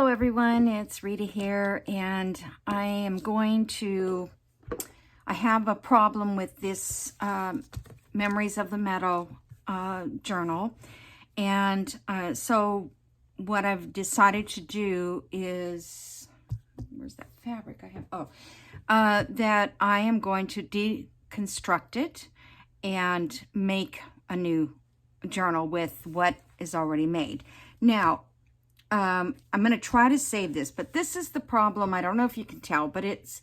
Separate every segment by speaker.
Speaker 1: everyone, it's Rita here, and I have a problem with this Memories of the Meadow journal, and so what I've decided to do is, where's that fabric I have? That I am going to deconstruct it and make a new journal with what is already made. Now, I'm going to try to save this, but this is the problem. I don't know if you can tell, but it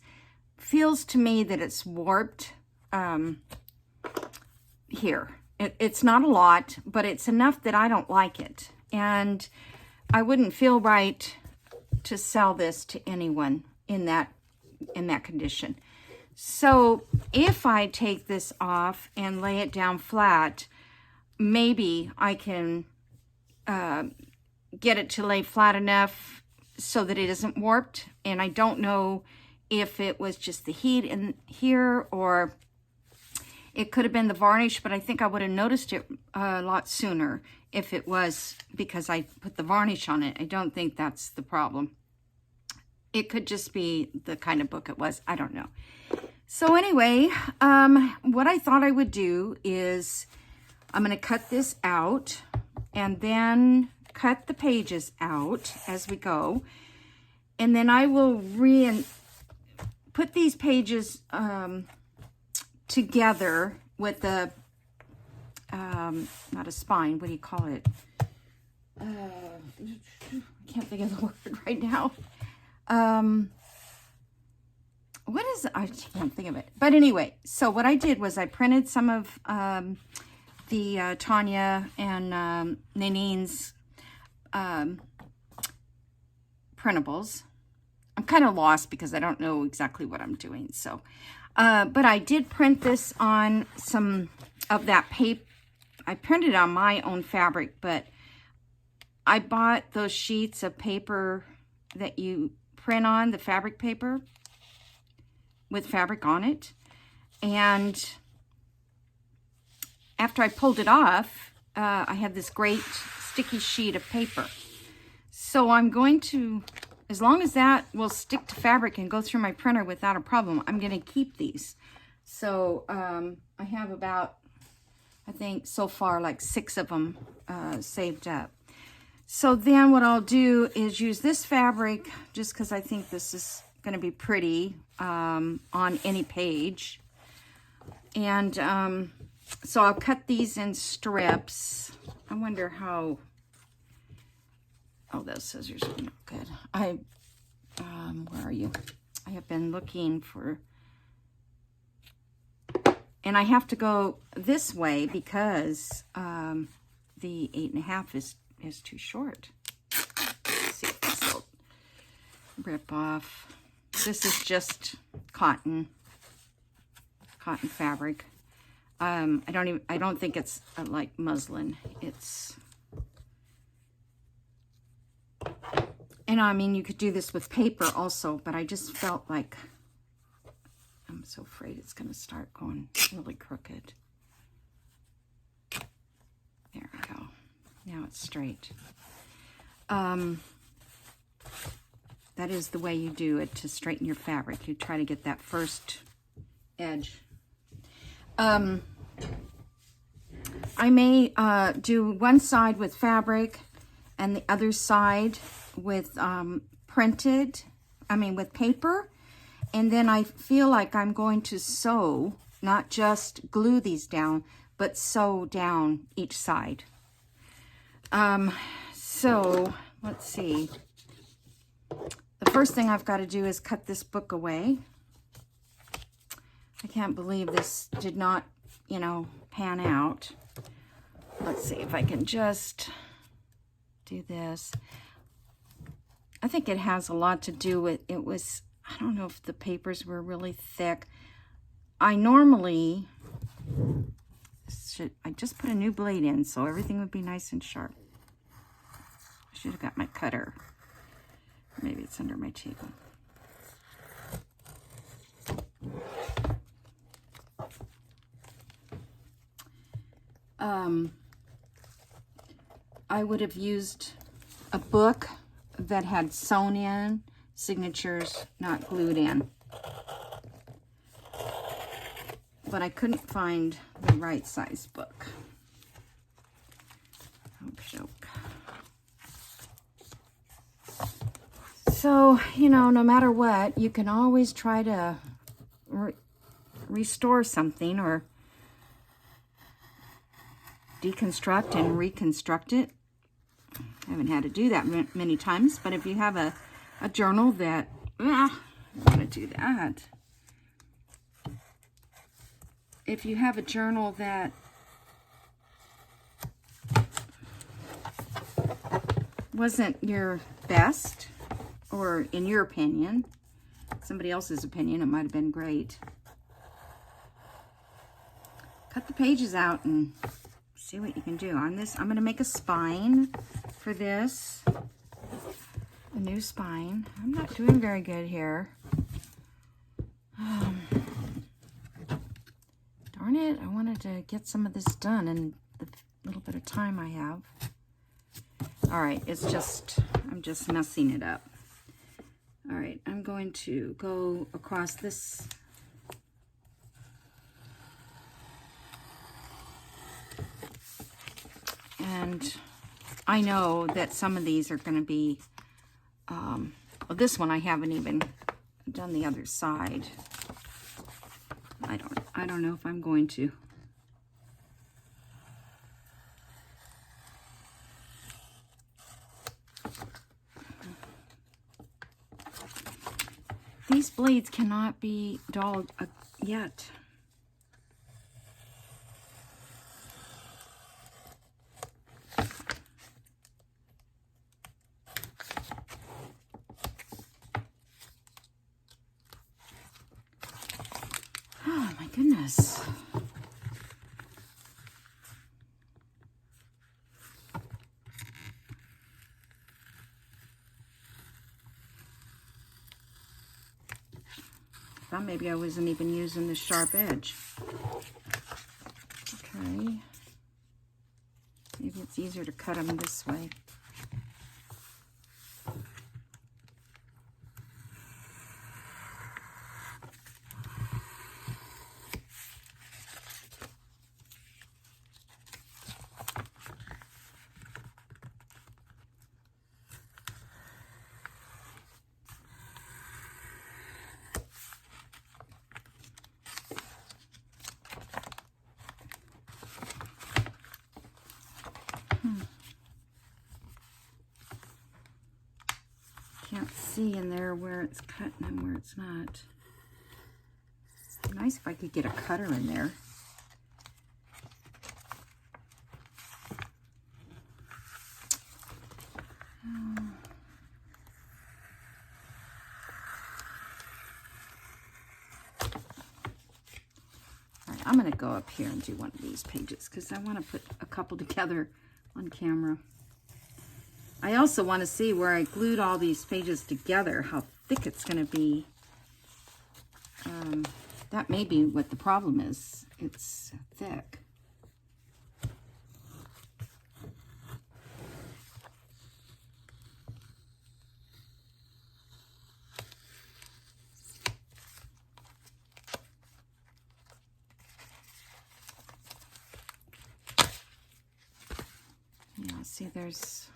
Speaker 1: feels to me that it's warped here. It's not a lot, but it's enough that I don't like it. And I wouldn't feel right to sell this to anyone in that condition. So if I take this off and lay it down flat, maybe I can get it to lay flat enough so that it isn't warped. And I don't know if it was just the heat in here or it could have been the varnish, but I think I would have noticed it a lot sooner if it was because I put the varnish on it. I don't think that's the problem. It could just be the kind of book it was. I don't know. So anyway, what I thought I would do is I'm going to cut this out and then cut the pages out as we go. And then I will put these pages together with the, not a spine, what do you call it? I can't think of the word right now. What is it? I can't think of it. But anyway, so what I did was I printed some of the Tanya and Nanine's printables. I'm kind of lost because I don't know exactly what I'm doing. So, but I did print this on some of that paper. I printed on my own fabric, but I bought those sheets of paper that you print on, the fabric paper with fabric on it. And after I pulled it off, I had this great sticky sheet of paper. So I'm going to, as long as that will stick to fabric and go through my printer without a problem, I'm going to keep these. So I have about, I think so far, like 6 of them saved up. So then what I'll do is use this fabric, just because I think this is going to be pretty on any page. And so I'll cut these in strips. I wonder how, oh, those scissors are not good. Where are you? I have been looking for, and I have to go this way because the 8.5 is too short. Let's see if this will rip off. This is just cotton fabric. I don't think it's like muslin. It's, and I mean, you could do this with paper also, but I just felt like, I'm so afraid it's going to start going really crooked. There we go. Now it's straight. That is the way you do it to straighten your fabric. You try to get that first edge. I may do one side with fabric and the other side with with paper. And then I feel like I'm going to sew, not just glue these down, but sew down each side. So let's see. The first thing I've got to do is cut this book away. I can't believe this did not, pan out. Let's see if I can just do this. I think it has a lot to do with, I don't know if the papers were really thick. I just put a new blade in so everything would be nice and sharp. I should have got my cutter. Maybe it's under my table. I would have used a book that had sewn in signatures, not glued in. But I couldn't find the right size book. Okey-doke. So, you know, no matter what, you can always try to restore something or deconstruct and reconstruct it. I haven't had to do that many times, but if you have a journal that, I want to do that. If you have a journal that wasn't your best, or in your opinion, somebody else's opinion, it might have been great. Cut the pages out and see what you can do. On this, I'm going to make a spine for this. A new spine. I'm not doing very good here. Darn it, I wanted to get some of this done in the little bit of time I have. All right, I'm just messing it up. All right, I'm going to go across this. And I know that some of these are going to be, well, this one I haven't even done the other side. I don't know if I'm going to. These blades cannot be dulled yet. Oh my goodness. Thought maybe I wasn't even using the sharp edge. Okay. Maybe it's easier to cut them this way. Can't see in there where it's cut and where it's not. It'd be nice if I could get a cutter in there. All right, I'm going to go up here and do one of these pages because I want to put a couple together on camera. I also want to see where I glued all these pages together, how thick it's going to be. That may be what the problem is. It's thick. Yeah, see there's...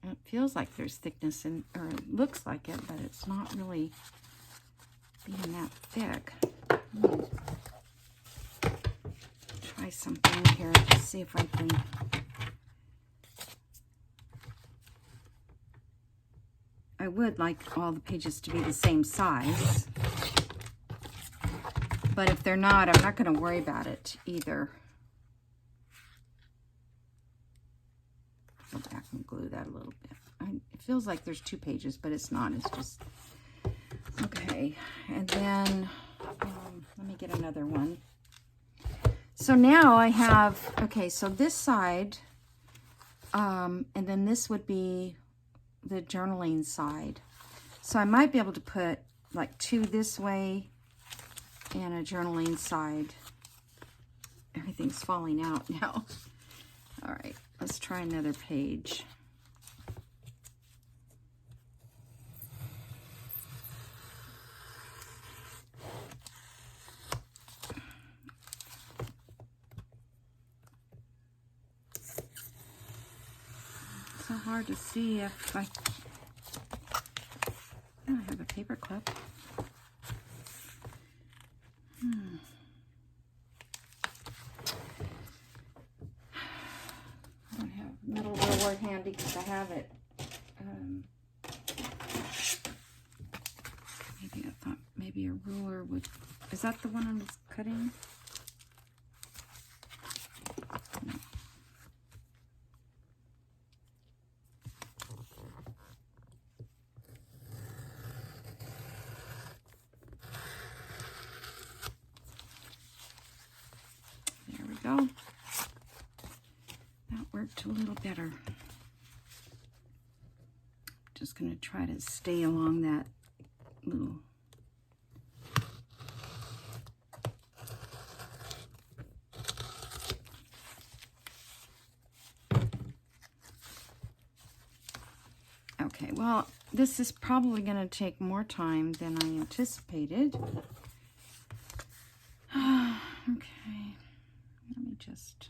Speaker 1: It feels like there's thickness in, or it looks like it, but it's not really being that thick. Try something here to see if I can. I would like all the pages to be the same size, but if they're not, I'm not going to worry about it either. Go back and glue that a little bit. It feels like there's two pages, but it's not. It's just, okay. And then, let me get another one. So now I have, okay, so this side, and then this would be the journaling side. So I might be able to put like two this way and a journaling side. Everything's falling out now. All right. Let's try another page. It's so hard to see if I have a paper clip. I don't have metal ruler handy because I have it. Maybe I thought maybe a ruler would. Is that the one I was cutting? No. There we go. That worked a little better. Just going to try to stay along that little. Okay, well, this is probably going to take more time than I anticipated. Okay, let me just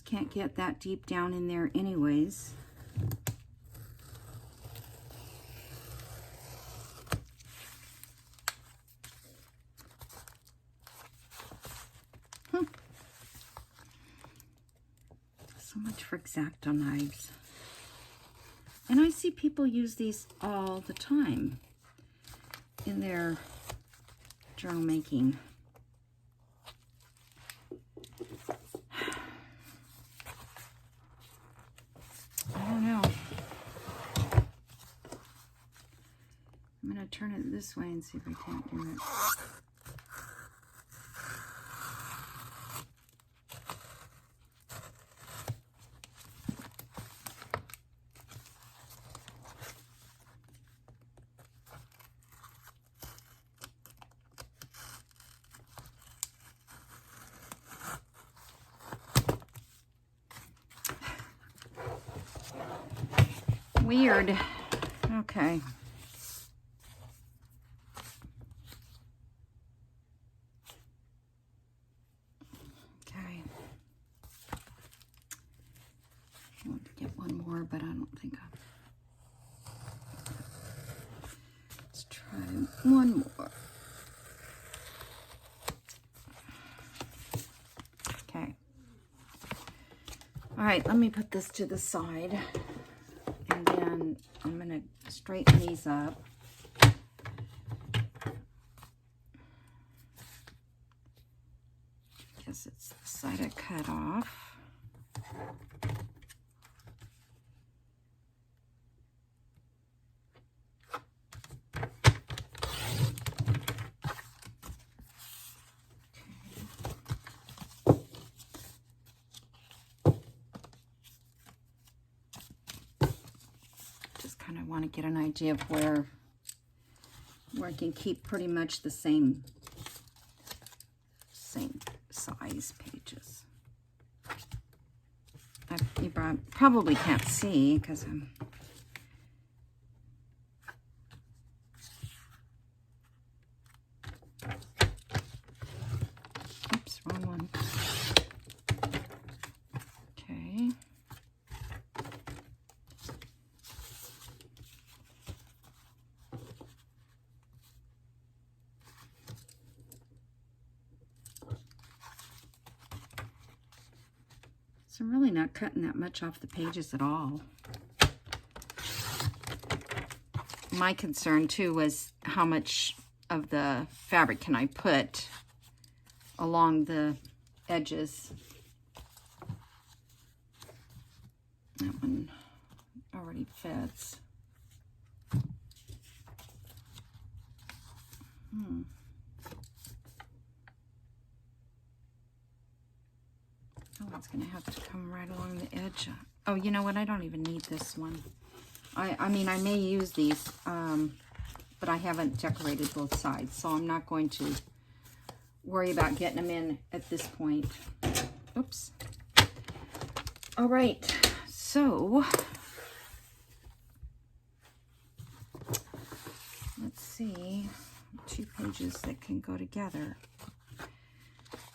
Speaker 1: can't get that deep down in there anyways. So much for X-Acto knives. And I see people use these all the time in their journal making. I don't know. I'm going to turn it this way and see if I can't do it. Weird. Okay. Okay. I want to get one more, but I don't think I'm. Let's try one more. Okay. All right, let me put this to the side. And then I'm going to straighten these up. Guess it's the side I cut off. I want to get an idea of where I can keep pretty much the same size pages. You probably can't see because I'm oops, wrong one. Okay. So I'm really not cutting that much off the pages at all. My concern too was how much of the fabric can I put along the edges. That one already fits. Oh, it's going to have to come right along the edge. Oh, you know what? I don't even need this one. I mean, I may use these, but I haven't decorated both sides, so I'm not going to worry about getting them in at this point. Oops. All right, so let's see, 2 pages that can go together.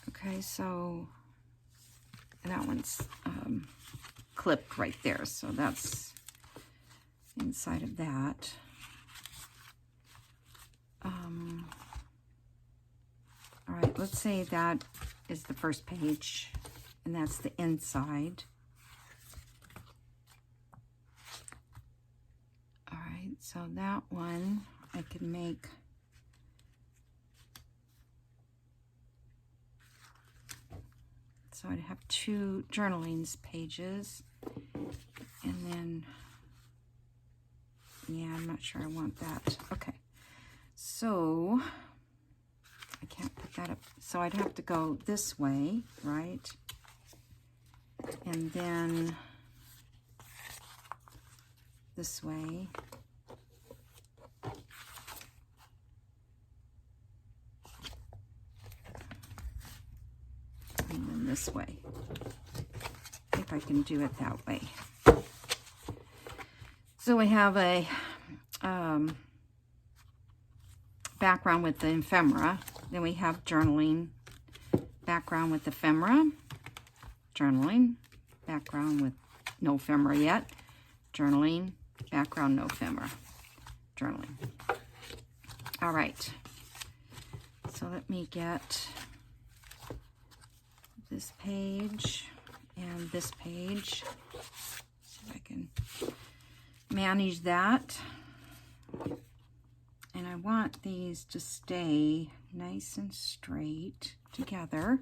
Speaker 1: Okay, so that one's clipped right there, so that's inside of that. All right, let's say that is the first page, and that's the inside. All right, so that one I can make so I'd have 2 journalings pages, and then, yeah, I'm not sure I want that. Okay, so I can't put that up. So I'd have to go this way, right? And then this way. And then this way. If I can do it that way. So we have a background with the ephemera. Then we have journaling, background with ephemera, journaling, background with no ephemera yet, journaling, background, no ephemera, journaling. All right, so let me get this page and this page. See if I can manage that. And I want these to stay nice and straight together.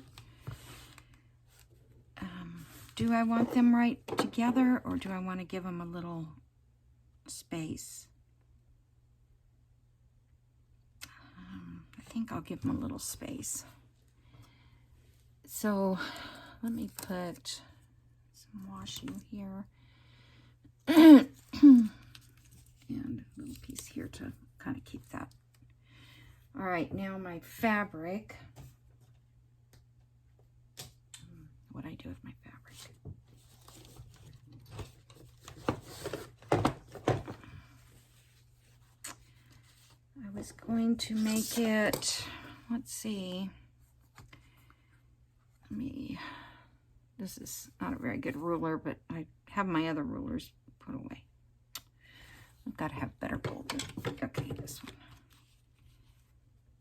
Speaker 1: Do I want them right together, or do I want to give them a little space? I think I'll give them a little space. So let me put some washi here. And a little piece here to kind of keep that. All right, now my fabric. What do I do with my fabric? I was going to make it, let's see. This is not a very good ruler, but I have my other rulers put away. I've got to have better gold. Okay, this one.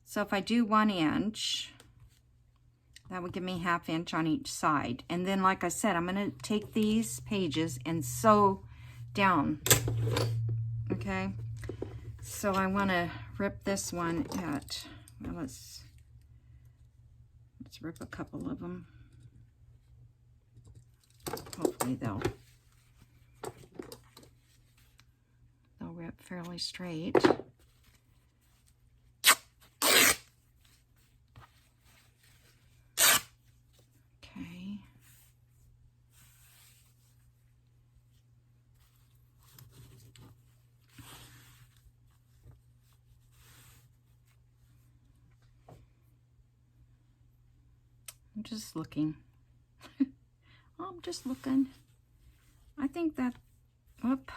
Speaker 1: So if I do 1 inch, that would give me 1/2 inch on each side. And then, like I said, I'm going to take these pages and sew down. Okay? So I want to rip this one at, well, let's rip a couple of them. Hopefully they'll rip fairly straight. Okay. I'm just looking. I'm just looking. I think that, whoop.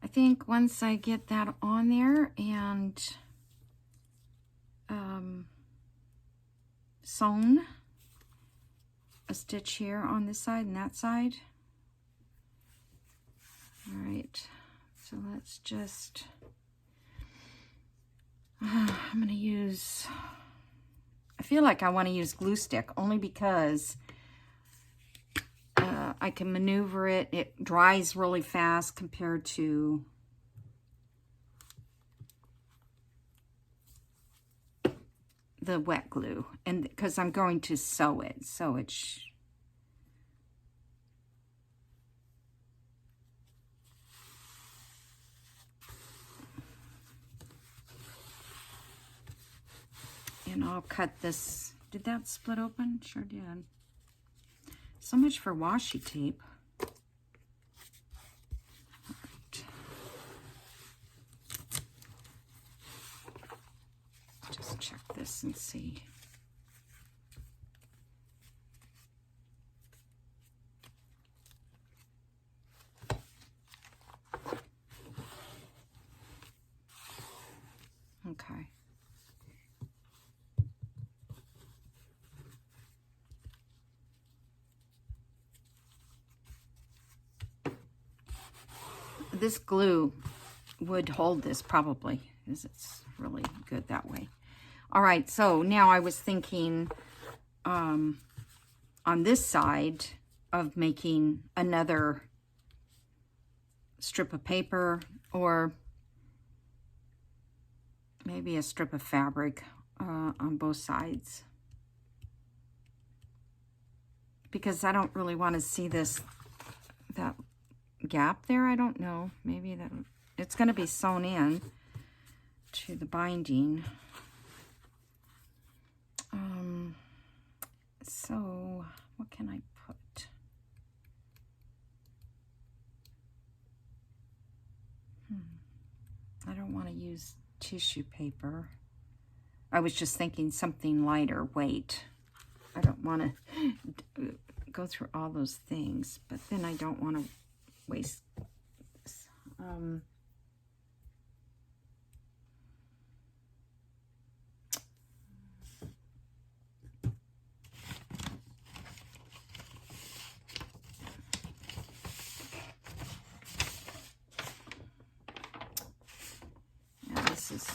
Speaker 1: I think once I get that on there and sewn a stitch here on this side and that side. All right, so let's just, I'm going to use, I feel like I want to use glue stick only because I can maneuver it. It dries really fast compared to the wet glue, and because I'm going to sew it, so it's and I'll cut this. Did that split open? Sure did. So much for washi tape. check this and see. Okay. This glue would hold this probably, because it's really good that way. All right, so now I was thinking on this side of making another strip of paper, or maybe a strip of fabric on both sides, because I don't really want to see that gap there. I don't know, maybe that it's going to be sewn in to the binding. So what can I put? I don't want to use tissue paper. I was just thinking something lighter weight. I don't want to go through all those things, but then I don't want to waste this.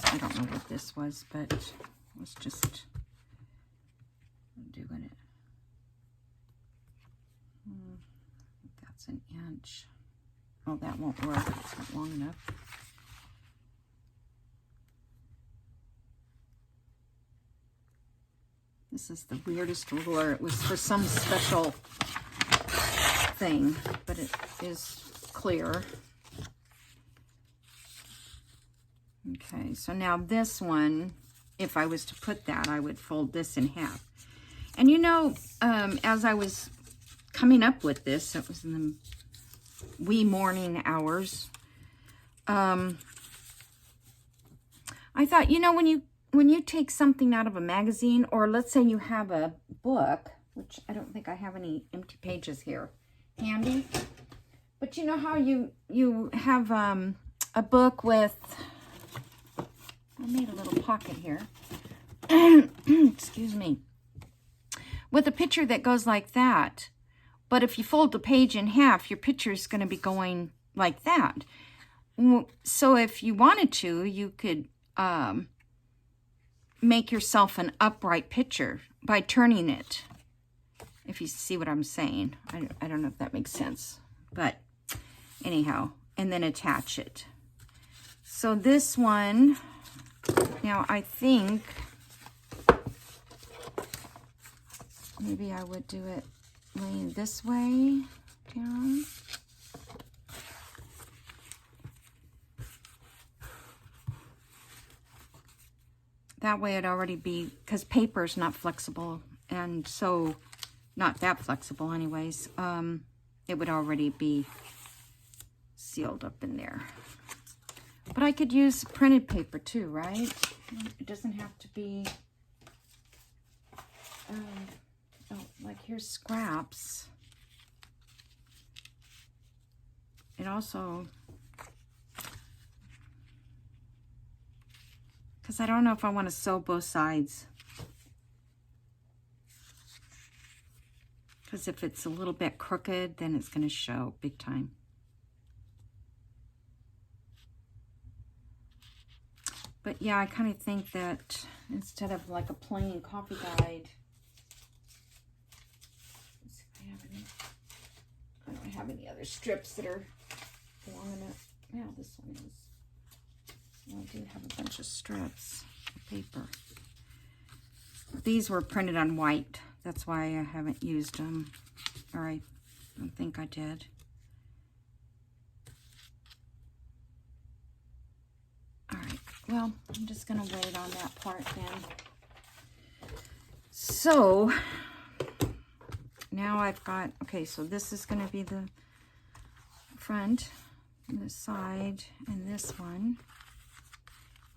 Speaker 1: I don't know what this was, but let's just doing it. That's an inch. Oh, that won't work. It's not long enough. This is the weirdest ruler. It was for some special thing, but it is clear. Okay, so now this one, if I was to put that, I would fold this in half. And you know, as I was coming up with this, it was in the wee morning hours, I thought, you know, when you take something out of a magazine, or let's say you have a book, which I don't think I have any empty pages here handy, but you know how you have a book with, I made a little pocket here, excuse me, with a picture that goes like that. But if you fold the page in half, your picture is going to be going like that. So if you wanted to, you could make yourself an upright picture by turning it. If you see what I'm saying. I don't know if that makes sense. But anyhow, and then attach it. So this one, now I think maybe I would do it laying this way down. That way it'd already be, because paper's not flexible, and so, not that flexible anyways, it would already be sealed up in there. But I could use printed paper too, right? It doesn't have to be, oh, like here's scraps. It also, because I don't know if I want to sew both sides. Because if it's a little bit crooked, then it's going to show big time. But yeah, I kind of think that instead of like a plain coffee guide, let's see if I have any. I don't have any other strips that are long enough. Yeah, this one is. Well, I do have a bunch of strips of paper. These were printed on white. That's why I haven't used them. Or I don't think I did. All right. Well, I'm just going to wait on that part then. So, now I've got, okay, so this is going to be the front, and the side, and this one.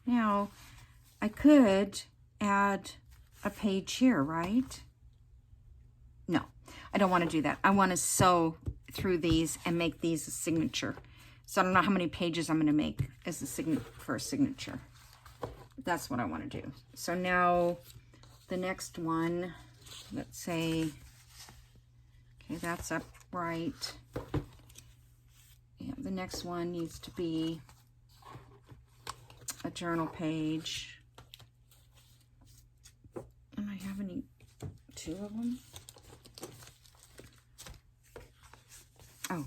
Speaker 1: Now, I could add a page here, right? No, I don't want to do that. I want to sew through these and make these a signature. So I don't know how many pages I'm going to make as for a signature. That's what I want to do. So now the next one, let's say, okay, that's upright. Yeah, the next one needs to be a journal page. And I have any, 2 of them? Oh, I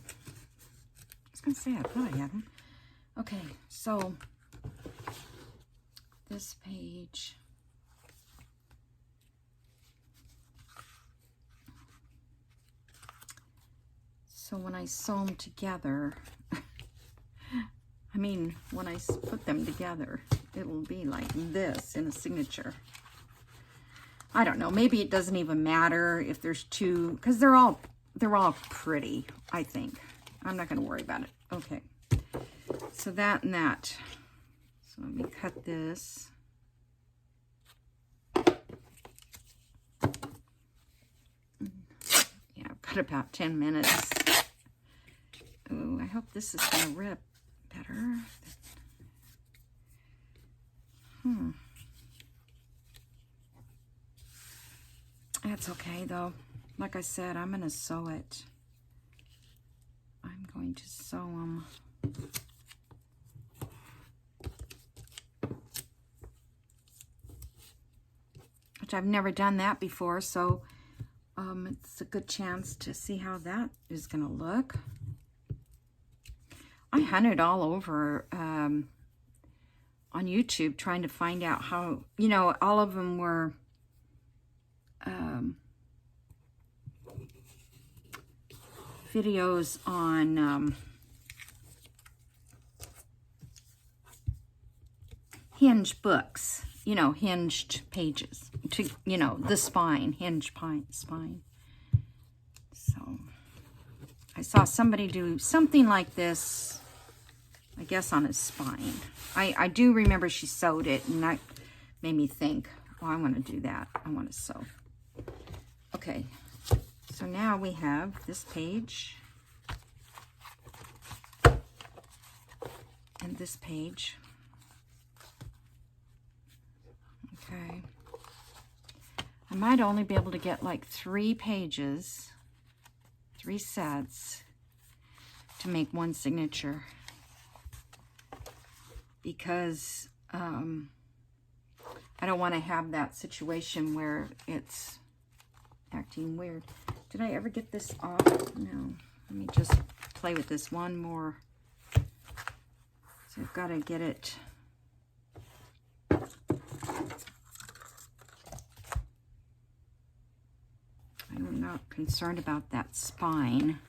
Speaker 1: was going to say, I thought I had them. Okay, so this page. So when I sew them together, I mean, when I put them together, it'll be like this in a signature. I don't know. Maybe it doesn't even matter if there's 2, because they're all pretty, I think. I'm not going to worry about it. Okay. So that and that. So let me cut this. Yeah, I've got about 10 minutes. Oh, I hope this is going to rip better. That's okay, though. Like I said, I'm going to sew it. I'm going to sew them. Which I've never done that before, so it's a good chance to see how that is going to look. I hunted all over on YouTube trying to find out how, you know, all of them were videos on hinge books, you know, hinged pages, to, you know, the spine, hinge spine. So I saw somebody do something like this, I guess on his spine. I do remember she sewed it, and that made me think, oh, I want to do that. I want to sew. Okay, so now we have this page and this page. Okay. I might only be able to get like 3 pages, 3 sets to make one signature, because I don't want to have that situation where it's acting weird. Did I ever get this off? No. Let me just play with this one more. So I've got to get it. I'm not concerned about that spine.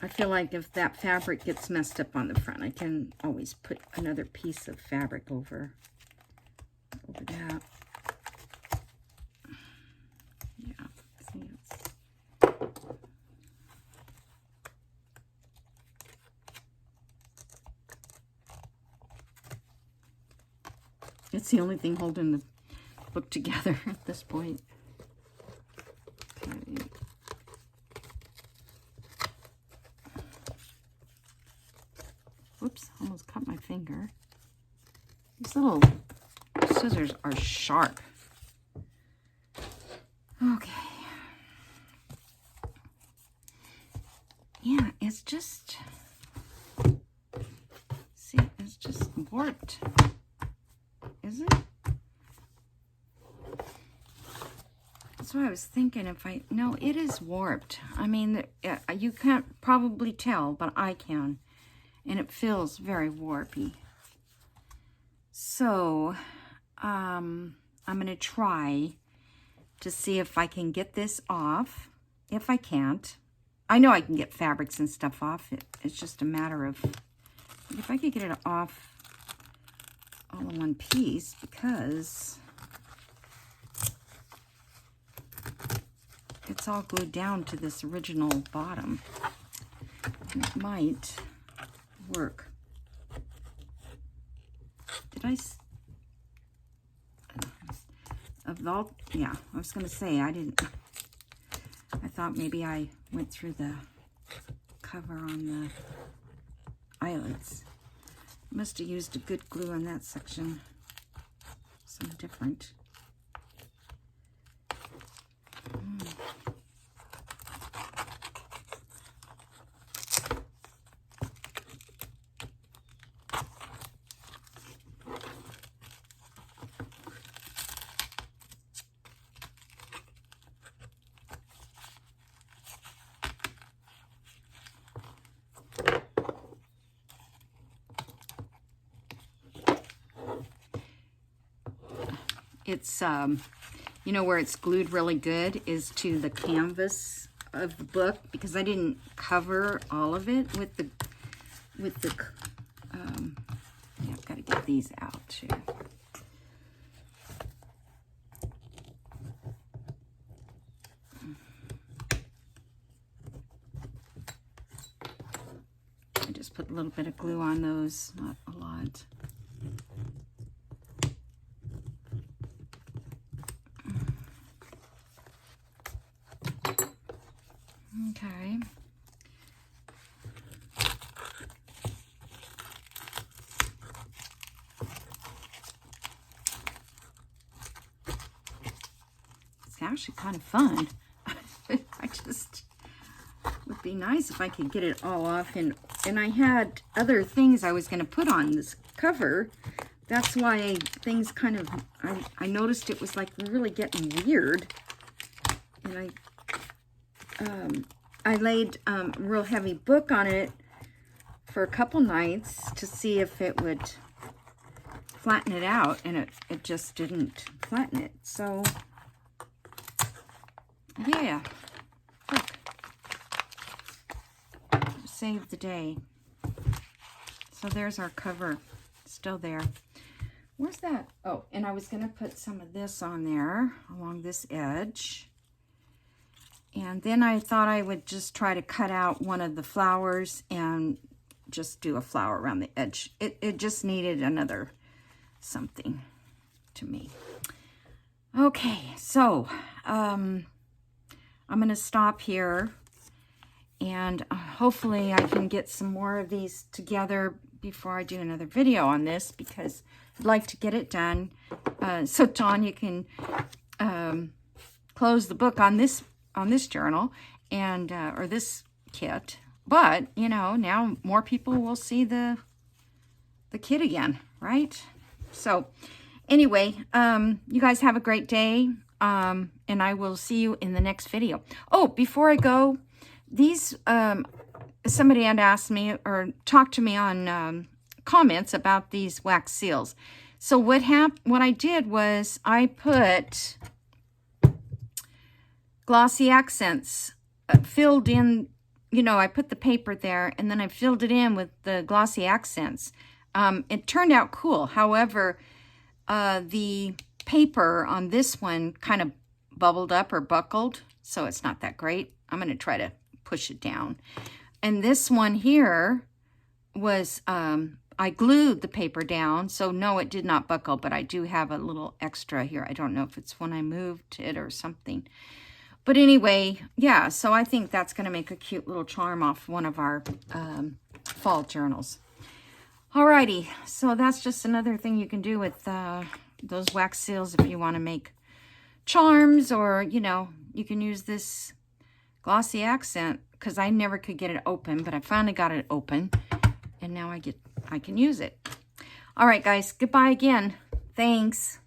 Speaker 1: I feel like if that fabric gets messed up on the front, I can always put another piece of fabric over that. Yeah, see, it's the only thing holding the book together at this point. Okay. Whoops, almost cut my finger. These little scissors are sharp. Okay. Yeah, it's just, see, it's just warped. Is it? That's what I was thinking. No, it is warped. I mean, you can't probably tell, but I can. and it feels very warpy. So I'm going to try to see if I can get this off. If I can't, I know I can get fabrics and stuff off. It's just a matter of if I could get it off all in one piece, because it's all glued down to this original bottom. And it might work. Did I? Yeah, I was going to say, I thought maybe I went through the cover on the eyelets. Must have used a good glue on that section. Some different. It's, you know, where it's glued really good is to the canvas of the book, because I didn't cover all of it with the, yeah, I've got to get these out too. I just put a little bit of glue on those, not a lot. Okay. It's actually kind of fun. I just, would be nice if I could get it all off. And I had other things I was going to put on this cover. That's why things kind of, I noticed it was like really getting weird. And I laid a real heavy book on it for a couple nights to see if it would flatten it out, and it just didn't flatten it. So, yeah, look, saved the day. So there's our cover, still there. Where's that? Oh, and I was going to put some of this on there along this edge. And then I thought I would just try to cut out one of the flowers and just do a flower around the edge. It just needed another something to me. Okay, so I'm going to stop here, and hopefully I can get some more of these together before I do another video on this, because I'd like to get it done. So Dawn, you can close the book on this journal and or this kit, but you know, now more people will see the kit again, right? So anyway, you guys have a great day, and I will see you in the next video. Oh, before I go, these somebody had asked me or talked to me on comments about these wax seals. So what I did was I put glossy accents, filled in, you know, I put the paper there and then I filled it in with the glossy accents. It turned out cool. However, the paper on this one kind of bubbled up or buckled, so it's not that great. I'm going to try to push it down. And this one here was, I glued the paper down, so no, it did not buckle, but I do have a little extra here. I don't know if it's when I moved it or something. But anyway, yeah, so I think that's going to make a cute little charm off one of our fall journals. Alrighty, so that's just another thing you can do with those wax seals if you want to make charms, or, you know, you can use this glossy accent, because I never could get it open, but I finally got it open, and now I can use it. All right, guys, goodbye again. Thanks.